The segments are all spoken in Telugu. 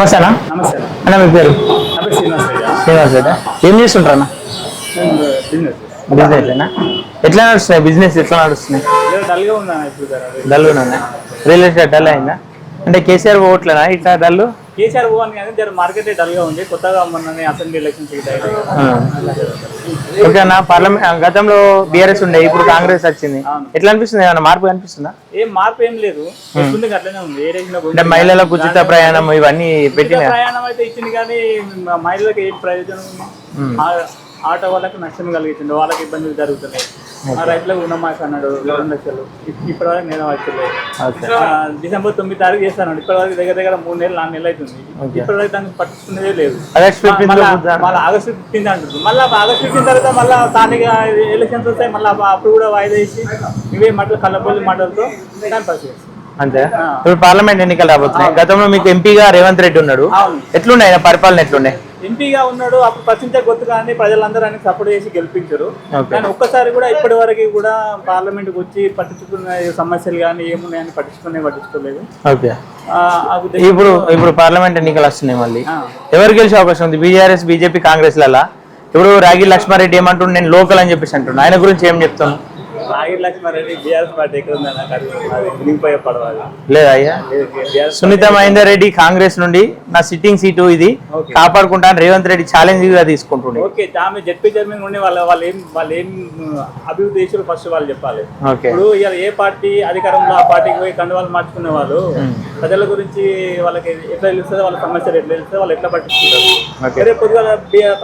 నమస్తే అన్న. నమస్తే అన్న మీ పేరు? నా పేరు శ్రీనివాస్ రెడ్డి. శ్రీనివాస్ రెడ్డి. ఏం చేస్తుంటారు అన్న? Business business. ఎట్లా నడుస్తున్నాయి బిజినెస్? ఎట్లా నడుస్తున్నాయి? డల్గా ఉందా ఇప్పుడు? డల్ ఉన్నాయి. రియల్ ఎస్టేట్ డల్ అయిందా? అంటే కేసీఆర్ ఓట్లేనా ఇట్లా డల్? కేసీఆర్ పోవాలి కానీ జర మార్కెట్ డల్గా ఉంది. కొత్తగా మొన్న అసెంబ్లీ ఎలక్షన్స్ ఓకే అన్న. పార్లమెంట్ గతంలో బీఆర్ఎస్ ఉండే, ఇప్పుడు కాంగ్రెస్ వచ్చింది. ఎట్లా అనిపిస్తుంది? ఏమన్నా మార్పు కనిపిస్తుందా? ఏం మార్పు ఏం లేదు, అట్లనే ఉంది. అంటే మహిళలకు ఉచిత ప్రయాణం ఇవన్నీ పెట్టిన ప్రయాణం అయితే ఇచ్చింది కానీ మహిళలకు ఏం ప్రయోజనం ఉంది? ఆటో వాళ్ళకి నష్టం కలిగించింది, వాళ్ళకి ఇబ్బందులు జరుగుతున్నాయి. రైతులకు రుణమాఫీ అన్నాడు 2 లక్షలు, ఇప్పటి వరకు నేను వచ్చలేదు. డిసెంబర్ 9 తారీఖు చేస్తాను, ఇప్పటి వరకు దగ్గర 3 నెలలు 4 నెలలు అవుతుంది. ఇప్పటి వరకు దానికి పట్టించుకునేదే లేదు. మళ్ళీ ఆగస్టు 15 అంటుంది. మళ్ళీ ఆగస్టు 15 తర్వాత మళ్ళీ స్థానిక ఎలక్షన్స్ వస్తాయి. మళ్ళీ అప్పుడు కూడా వాయిదా వేసి ఇవే మాటలు కళ్ళబొల్లి మాటలతో దాన్ని పరిస్థితి అంతే. ఇప్పుడు పార్లమెంట్ ఎన్నికలు రాబోతున్నాయి. గతంలో మీకు ఎంపీగా రేవంత్ రెడ్డి ఉన్నాడు, ఎట్లుండే ఆయన పరిపాలన? ఎట్లుండే? ఎంపీగా ఉన్నాడు, అప్పుడు ప్రశ్నించే గొత్తు కానీ ప్రజలందరూ ఆయనకు సపోర్ట్ చేసి గెలిపించారు. కానీ ఒక్కసారి కూడా ఇప్పటి వరకు కూడా పార్లమెంట్కి వచ్చి పట్టించుకున్న సమస్యలు కానీ ఏమున్నాయని పట్టించుకోలేదు. ఓకే. ఇప్పుడు పార్లమెంట్ ఎన్నికలు వస్తున్నాయి, మళ్ళీ ఎవరు గెలిచే అవకాశం ఉంది? బీఆర్ఎస్, బీజేపీ, కాంగ్రెస్ లలో. ఇప్పుడు రాగి లక్ష్మారెడ్డి ఏమంటుండే, నేను లోకల్ అని చెప్పేసి అంటున్నాను. ఆయన గురించి ఏం చెప్తాను? రాగి లక్ష్మారెడ్డి బీఆర్ఎస్ పార్టీ ఎక్కడ ఉందన్న లేదా అయ్యా? సునీత మహేందర్ రెడ్డి కాంగ్రెస్ నుండి నా సిట్టింగ్ సీటు ఇది కాపాడుకుంటాను రేవంత్ రెడ్డి ఛాలెంజ్ గా తీసుకుంటుండే. ఓకే, ఆమె జడ్పీ చైర్మన్ నుండి వాళ్ళు ఏం అభివృద్ధి చేసారు ఫస్ట్ వాళ్ళు చెప్పాలి. ఇప్పుడు ఇవాళ ఏ పార్టీ అధికారంలో ఆ పార్టీకి పోయి కండువాలు మార్చుకునే వాళ్ళు ప్రజల గురించి వాళ్ళకి ఎట్లా తెలుస్తుందో, వాళ్ళ సమస్యలు ఎట్లా తెలుస్తుందో, వాళ్ళు ఎట్లా పట్టించుకుంటారు. వేరే పొద్దుగా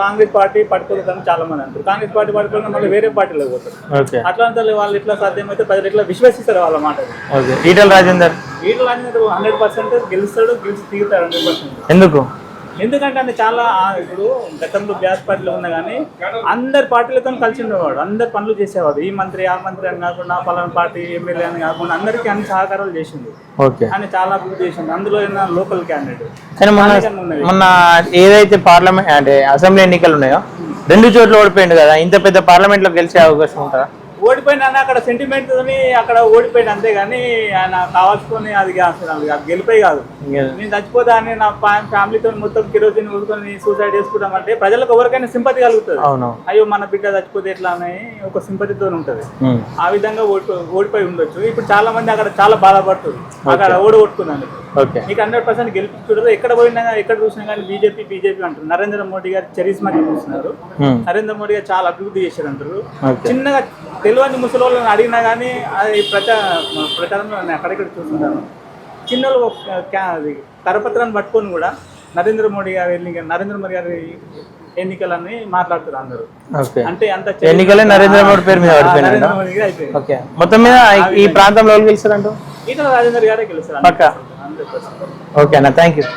కాంగ్రెస్ పార్టీ పట్టుకోలేదని చాలా మంది అంటారు. కాంగ్రెస్ పార్టీ పట్టుకోవడం మళ్ళీ వేరే పార్టీలో పోతారు. అట్లా వాళ్ళు ఎట్లా సాధ్యమైతే ప్రజలు ఎట్లా విశ్వసిస్తారు వాళ్ళ మాట. ఈటల రాజేందర్ 100% గెలుస్తాడు, గెలిచి తీరుతాడు 100%. ఎందుకంటే ఆయన చాలా ఇప్పుడు గతంలో బీఆర్ఎస్ పార్టీలో ఉన్నా కానీ అందరి పార్టీలతో కలిసి ఉండేవాడు, అందరు పనులు చేసేవాడు. ఈ మంత్రి ఆ మంత్రి అని కాకుండా పలానా పార్టీ ఎమ్మెల్యే అని కాకుండా అందరికీ అన్ని సహకారాలు చేసింది. ఆయన చాలా అభివృద్ధి చేసింది. అందులో లోకల్ క్యాండిడేట్. కానీ మొన్న ఏదైతే పార్లమెంట్ అంటే అసెంబ్లీ ఎన్నికలు ఉన్నాయో 2 చోట్ల ఓడిపోయింది కదా, ఇంత పెద్ద పార్లమెంట్ లో గెలిచే అవకాశం ఉంటుందా? ఓడిపోయినా అక్కడ సెంటిమెంట్ అక్కడ ఓడిపోయిన అంతే కానీ ఆయన కావాల్సుకొని అది గెలిపోయి కాదు. నేను చచ్చిపోతా అని నా ఫ్యామిలీతో మొత్తం కిరోసిన్ ఊరుకొని సూసైడ్ చేసుకుంటామంటే ప్రజలకు ఎవరికైనా సింపతి కలుగుతుంది. అయ్యో మన బిడ్డ చచ్చిపోతే ఎట్లా అని ఒక సింపతితో ఉంటది. ఆ విధంగా ఓడిపోయి ఉండొచ్చు. ఇప్పుడు చాలా మంది అక్కడ చాలా బాధపడుతుంది, అక్కడ ఓడగొట్టుకున్నాను. నీకు 100% గెలిపించు. ఎక్కడ పోయినా ఎక్కడ చూసినా కానీ బీజేపీ అంటారు. నరేంద్ర మోడీ గారు చరిస్మా చూపిస్తున్నారు. నరేంద్ర మోడీ గారు చాలా అభివృద్ధి చేశారు అంటారు. చిన్నగా తెలియని ముసలి వాళ్ళని అడిగినా కానీ అది ప్రచారంలో అక్కడెక్కడ చూస్తుంటాను. చిన్నలు అది కరపత్రాన్ని పట్టుకొని కూడా నరేంద్ర మోడీ గారి ఎన్నికలని మాట్లాడుతారు అందరూ. అంటే అంత ఎన్నికలే నరేంద్ర మోడీ పేరు మీద అయిపోయింది. మొత్తం మీద ఈ ప్రాంతంలో గెలుస్తారంట ఈటల రాజేందర్ గారే గెలుస్తారు. ఓకే అన్న, థ్యాంక్ యూ.